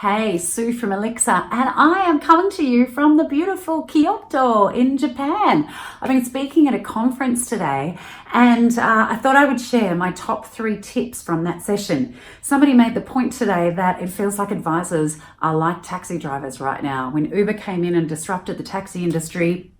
Hey, Sue from Elixir, and I am coming to you from the beautiful Kyoto in Japan. I've been speaking at a conference today, and I thought I would share my top 3 tips from that session. Somebody made the point today that it feels like advisors are like taxi drivers right now. When Uber came in and disrupted the taxi industry,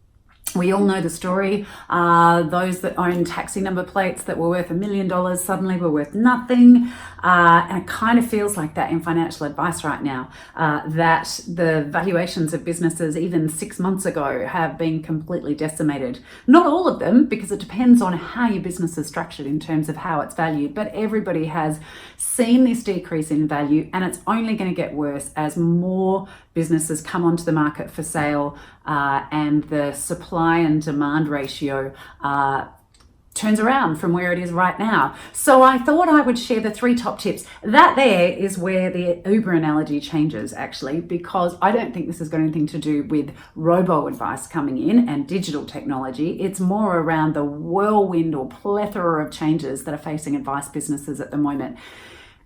we all know the story. Those that own taxi number plates that were worth $1 million suddenly were worth nothing. And it kind of feels like that in financial advice right now, that the valuations of businesses even 6 months ago have been completely decimated. Not all of them, because it depends on how your business is structured in terms of how it's valued, but everybody has seen this decrease in value, and it's only going to get worse as more businesses come onto the market for sale, and the supply and demand ratio turns around from where it is right now. So I thought I would share the 3 top tips. That there is where the Uber analogy changes, actually, because I don't think this has got anything to do with robo-advice coming in and digital technology. It's more around the whirlwind or plethora of changes that are facing advice businesses at the moment.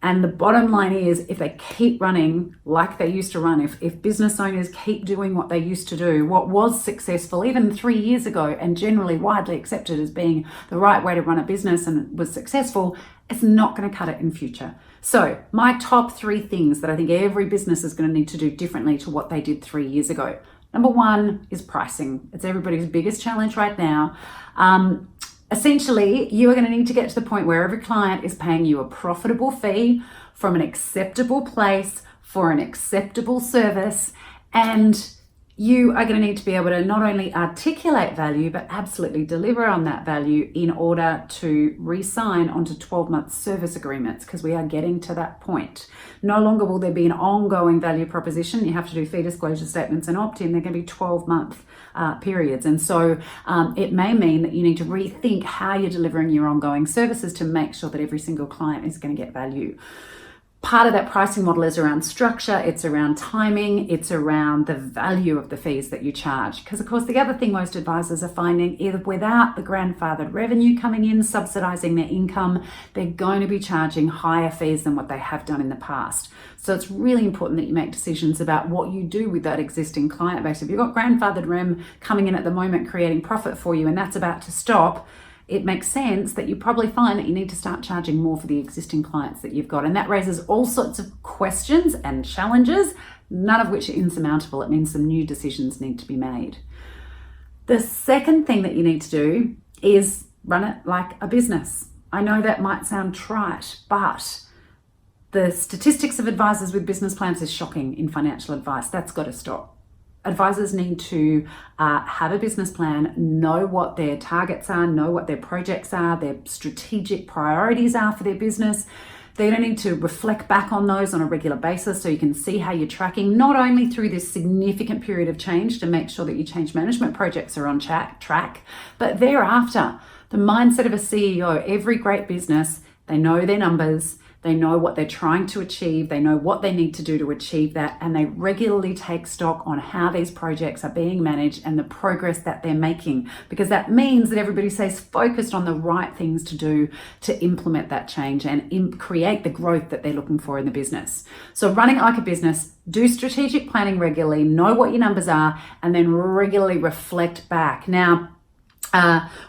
And the bottom line is, if they keep running like they used to run, if business owners keep doing what they used to do, what was successful even 3 years ago and generally widely accepted as being the right way to run a business and was successful, it's not going to cut it in future. So my top 3 things that I think every business is going to need to do differently to what they did 3 years ago. Number 1 is pricing. It's everybody's biggest challenge right now. Essentially, you are going to need to get to the point where every client is paying you a profitable fee from an acceptable place for an acceptable service, and you are going to need to be able to not only articulate value, but absolutely deliver on that value in order to re-sign onto 12-month service agreements, because we are getting to that point. No longer will there be an ongoing value proposition. You have to do fee disclosure statements and opt-in. They're going to be 12-month periods. And so it may mean that you need to rethink how you're delivering your ongoing services to make sure that every single client is going to get value. Part of that pricing model is around structure, it's around timing, it's around the value of the fees that you charge. Because of course, the other thing most advisors are finding is without the grandfathered revenue coming in, subsidizing their income, they're going to be charging higher fees than what they have done in the past. So it's really important that you make decisions about what you do with that existing client base. If you've got grandfathered rem coming in at the moment, creating profit for you, and that's about to stop, it makes sense that you probably find that you need to start charging more for the existing clients that you've got. And that raises all sorts of questions and challenges, none of which are insurmountable. It means some new decisions need to be made. The second thing that you need to do is run it like a business. I know that might sound trite, but the statistics of advisors with business plans is shocking in financial advice. That's got to stop. Advisors need to have a business plan, know what their targets are, know what their projects are, their strategic priorities are for their business. They're going to need to reflect back on those on a regular basis so you can see how you're tracking, not only through this significant period of change to make sure that your change management projects are on track, but thereafter. The mindset of a CEO, every great business, they know their numbers, they know what they're trying to achieve, they know what they need to do to achieve that, and they regularly take stock on how these projects are being managed and the progress that they're making, because that means that everybody stays focused on the right things to do to implement that change and create the growth that they're looking for in the business. So running it like a business, do strategic planning regularly, know what your numbers are, and then regularly reflect back. Now,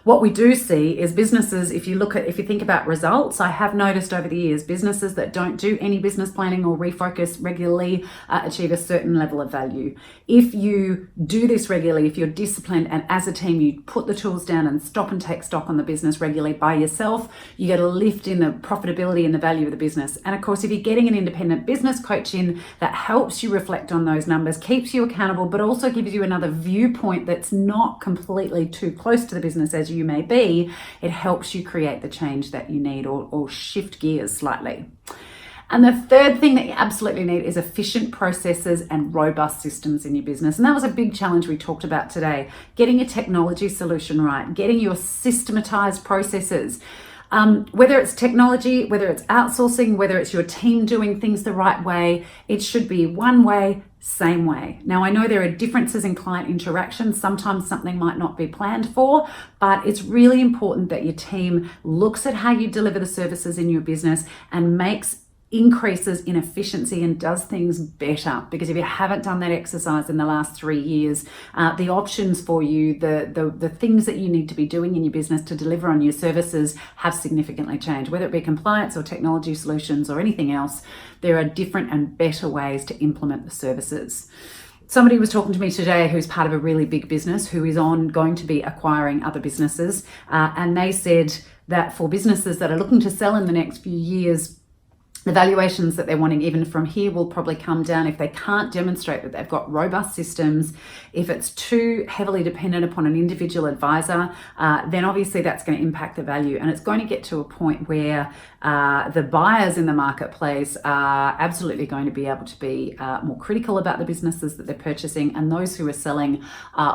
what we do see is businesses, if you think about results, I have noticed over the years, businesses that don't do any business planning or refocus regularly achieve a certain level of value. If you do this regularly, if you're disciplined and as a team you put the tools down and stop and take stock on the business regularly by yourself, you get a lift in the profitability and the value of the business. And of course, if you're getting an independent business coach in that helps you reflect on those numbers, keeps you accountable, but also gives you another viewpoint that's not completely too close to the business as you may be, it helps you create the change that you need or shift gears slightly. And the third thing that you absolutely need is efficient processes and robust systems in your business. And that was a big challenge we talked about today. Getting your technology solution right, getting your systematized processes. Whether it's technology, whether it's outsourcing, whether it's your team doing things the right way, it should be one way, same way. Now, I know there are differences in client interaction. Sometimes something might not be planned for, but it's really important that your team looks at how you deliver the services in your business and makes increases in efficiency and does things better. Because if you haven't done that exercise in the last 3 years, the options for you, the things that you need to be doing in your business to deliver on your services have significantly changed. Whether it be compliance or technology solutions or anything else, there are different and better ways to implement the services. Somebody was talking to me today who's part of a really big business who is going to be acquiring other businesses, and they said that for businesses that are looking to sell in the next few years, the valuations that they're wanting even from here will probably come down if they can't demonstrate that they've got robust systems. If it's too heavily dependent upon an individual advisor, then obviously that's going to impact the value. And it's going to get to a point where the buyers in the marketplace are absolutely going to be able to be more critical about the businesses that they're purchasing, and those who are selling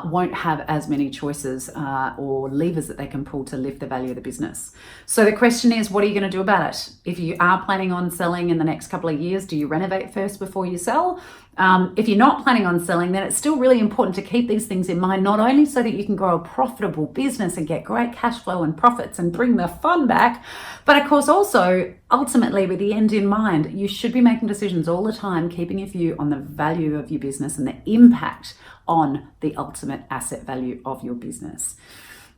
won't have as many choices or levers that they can pull to lift the value of the business. So the question is, what are you going to do about it? If you are planning on selling in the next couple of years, do you renovate first before you sell? If you're not planning on selling, then it's still really important to keep these things in mind, not only so that you can grow a profitable business and get great cash flow and profits and bring the fun back, but of course also ultimately with the end in mind. You should be making decisions all the time, keeping a view on the value of your business and the impact on the ultimate asset value of your business.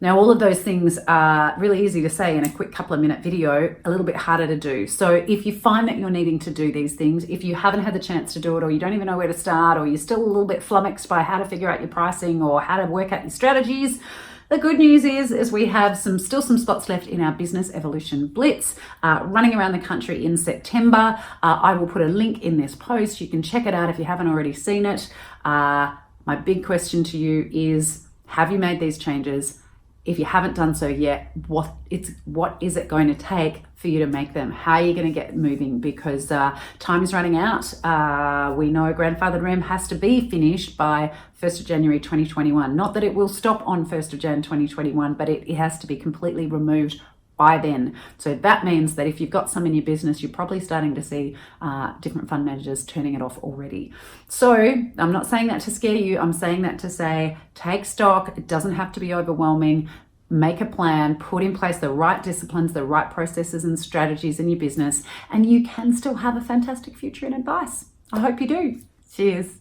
Now, all of those things are really easy to say in a quick couple of minute video, a little bit harder to do. So if you find that you're needing to do these things, if you haven't had the chance to do it, or you don't even know where to start, or you're still a little bit flummoxed by how to figure out your pricing or how to work out your strategies, the good news is we have still some spots left in our Business Evolution Blitz running around the country in September. I will put a link in this post. You can check it out if you haven't already seen it. My big question to you is, have you made these changes? If you haven't done so yet, what is it going to take for you to make them? How are you going to get moving? Because time is running out. We know Grandfathered REM has to be finished by 1st of January 2021. Not that it will stop on 1st of Jan 2021, but it has to be completely removed by then. So that means that if you've got some in your business, you're probably starting to see different fund managers turning it off already. So I'm not saying that to scare you. I'm saying that to say, take stock. It doesn't have to be overwhelming. Make a plan, put in place the right disciplines, the right processes and strategies in your business, and you can still have a fantastic future in advice. I hope you do. Cheers.